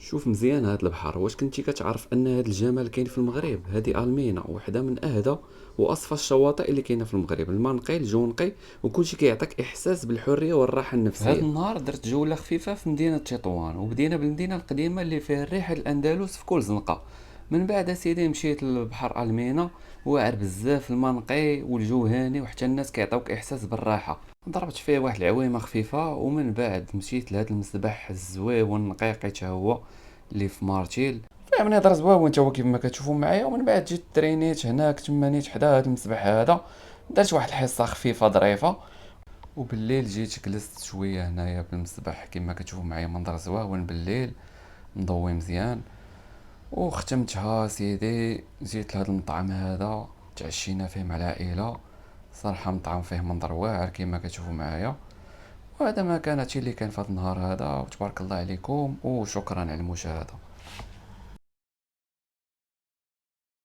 شوف مزيان هاد البحر، واش كنتي كتعرف ان هاد الجمال كاين في المغرب؟ هادي المينا وحده من اهدى واصفى الشواطئ اللي كاينه في المغرب. الماء نقي، الجو نقي، وكلشي كيعطيك احساس بالحريه والراحه في هذا النفسيه. النهار درت جولة خفيفة في مدينة تطوان، وبدينا بالمدينة القديمة اللي فيها الريحة الأندلس في كل زنقة. من بعد سيدي مشيت للبحر المينا، واعر بزاف، الماء نقي والجو هاني، وحتى الناس كيعطيوك إحساس بالراحة. ضربت فيه واحد العويمة خفيفة، ومن بعد مشيت لهاد المسبح الزويون النقيقي تا هو اللي في مارتيل. فيها مناظر زواون تا هو كيف ما كتشوفوا معايا. ومن بعد جيت ترينيت هناك تمانيت حدا هاد المسبح هذا، درت واحد الحصة خفيفة ظريفة. وبالليل جيت جلست شويه هنايا بالمسبح كما كتشوفوا معايا، منظر زواون بالليل مضوي مزيان. وختمتها سيدي، جيت لهذا المطعم هذا تعشينا فيه مع العائله. صراحه مطعم فيه منظر واعر كما كتشوفوا معايا. وهذا ما كان هادشي اللي كان في هذا النهار هذا، وتبارك الله عليكم وشكرا على المشاهده.